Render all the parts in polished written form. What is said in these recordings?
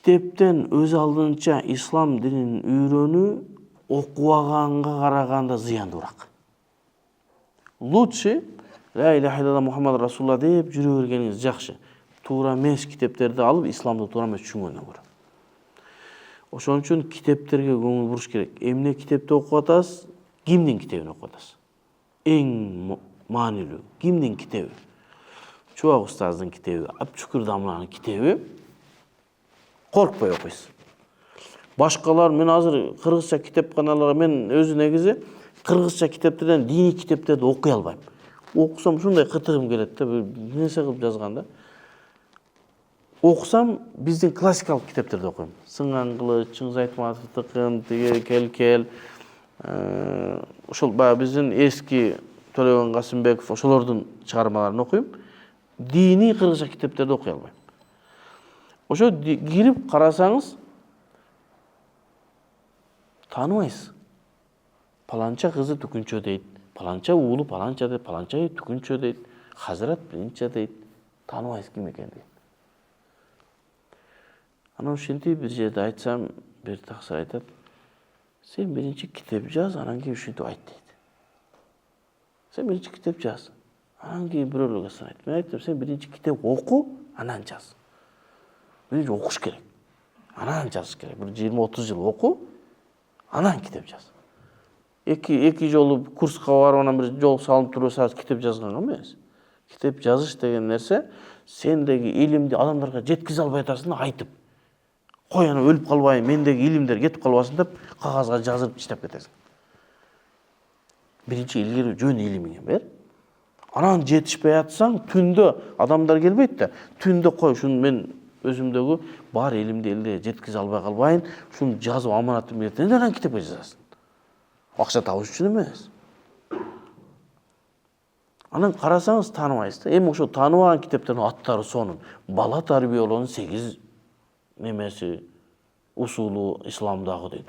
Kitepten öz aldığınca İslam dininin үйрөнүү окубаганга караганда зыяндуураак. Лучше ла иляха илlallah Muhammed Rasulullah деп жүрө бергениңиз жакшы. Туура эмес китептерди алып, исламды туура эмес түшүнгөндөн көрө. Ошон үчүн китептерге көңүл буруш керек. Эмне китепти окуп атасыз? Кимдин китебин окуп атасыз? Эң маанилүү кимдин китеби? Чубак устаздын китеби, Абчукур Дамланын китеби. Коркпой окуйсуз. Башкалар мен азыр кыргызча китепканаларга мен өзү негизи кыргызча китептерден диний китептерди окуй албайм. Окусам ушундай кытыгым келет да, бир нерсе кылып жазганда. Окусам биздин классикалык китептерди окуйм. Сыңган Кылыч, Чыңгыз Айтматовдукун, Кел, ошол баягы биздин эски Төлөгөн Касымбеков ошолордун чыгармаларын окуйм. Диний кыргызча китептерди окуй албайм. Ошо кирип карасаңыз тааныбайсыз. Паланча кызы түкүнчө дейт, паланча уулу паланча дейт, паланча түкүнчө дейт, Хазырат биринчи дейт. Тааныбайсыз ким экенин. Анан ушинтип бир жерде айтсам, бир таксыр айтат: "Сен биринчи китеп жаз, анан кийин ушинтип айт" дейт. Сен биринчи китеп жаз, анан кийин бирөөлөргө санайт. Мен айттым: "Сен биринчи китеп оку, анан жаз." Биринчи окуш керек. Анан жазыш керек. Бир 20-30 жыл оку, анан китеп жаз. Эки жолу курска барып, анан бир жол салынып туруп саз китеп жазганга эмес. Китеп жазыш деген нерсе сендеги илимди адамдарга жеткизе албай атасың айтып. Кой аны өлүп калбайын, мендеги илимдер кетип калбасын деп кагазга жазып иштеп кетесиң. Биринчи илгери жөн илимиңе бер. Анан жетишпей атсаң, түндө адамдар келбейт да. Түндө кой ушун мен өзүмдөгү бар илимди элге жеткизе албай калбайын, ушуну жазып аманатым берет. Анан китепке жазасың. Акча табыш үчүн эмес. Анан карасаңыз тааныбайсыз да. Эми ошо тааныбаган китептердин аттары сонун. Бала тарбиялоонун 8 немеси усулу исламдагы дейт.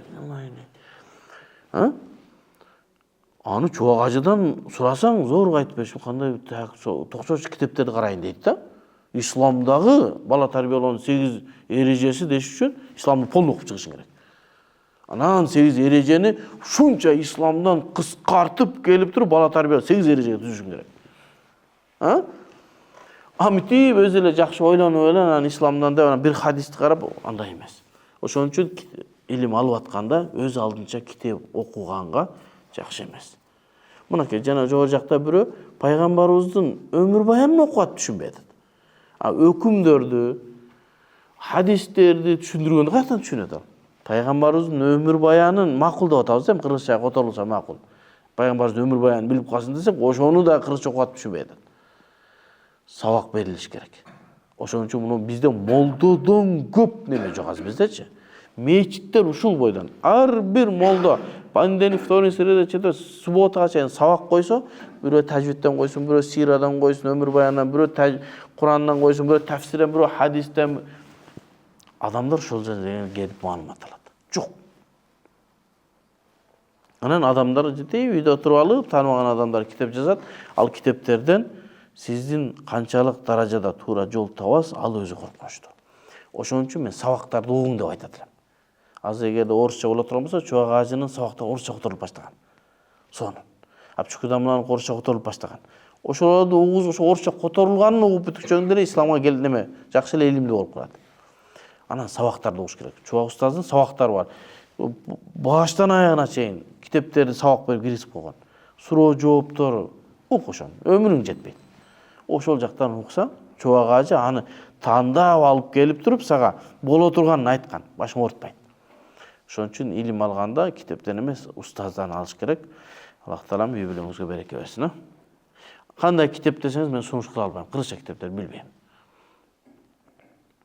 Аны Чубак ажыдан сурасаң, зорго айтып бериши кандай токчоочу китептерди карайын дейт да. Исламдагы бала тарбиялоонун 8 эрежеси деш үчүн исламды полный окуп чыгышың керек. Анан 8 эрежени ушунча исламдан кыскартып келип туруп бала тарбия 8 эрежеге түзүшүң керек. Амитип өзү эле жакшы ойлонуп эле анан исламдан деп анан бир хадисти карап андай эмес. Ошон үчүн илим алып атканда өз алдынча китеп окуганга жакшы эмес. Мынакей жана жогору жакта бирөө пайгамбарыбыздын өмүр баянын окуп түшүнбөй атат. Өкүмдөрдү, хадистерди түшүндүргөндө каяктан түшүнөт ал? Пайгамбарыбыздын өмүр баянын макул деп атабыз, эми кыргызча которулса макул. Пайгамбарыбыздын өмүр баянын билип калсын десек, ошону да кыргызча окуп түшүнбөй атат. Сабак берилиш керек. Ошон үчүн муну бизде молдодон көп неме жок азыр биздечи. Мечиттер ушул бойдон. Ар бир молдо пандени второй среда чета субботага чейин сабак койсо, бирөө тажвидтен койсун, бирөө сирадан койсун, өмүр баяндан, бирөө Курандан койсун, бирөө тафсирден, бирөө хадистен. Адамдар ошол жерге келип маалымат алат. Жок. Анан адамдар жетей үйдө отуруп алып, тааныбаган адамдар китеп жазат. Ал китептерден сиздин канчалык даражада туура жол табасыз, ал өзү коркунучтуу. Ошон үчүн мен сабактарды угуң деп айтат элем. Азыр эгерде орусча боло турган болсо, Чубак ажынын сабактары орусча которулуп баштаган. Сонун. Абчукур Дамланын орусча которулуп баштаган. Ошолорду угуз, ошо орусча которулганын угуп бүткөндөр исламга келип неме, жакшы эле илимдүү болуп калат. Анан сабактарды окуш керек. Чубак устаздын сабактары бар. Баштан аягына чейин китептерди сабак берип киргизип койгон. Суроо жооптор оку ошону. Өмүрүң жетпейт. Ошол жактан уксаң, Чубак ажы аны тандап алып келип туруп сага боло турганын айткан, башың оорутпайт. Ошон үчүн илим алганда китептен эмес, устаздан алыш керек. Аллах таалам үй билимиңизге береке берсин. Кандай китеп десеңиз мен сунуш кыла албайм. Кыргызча китептерди билбейм.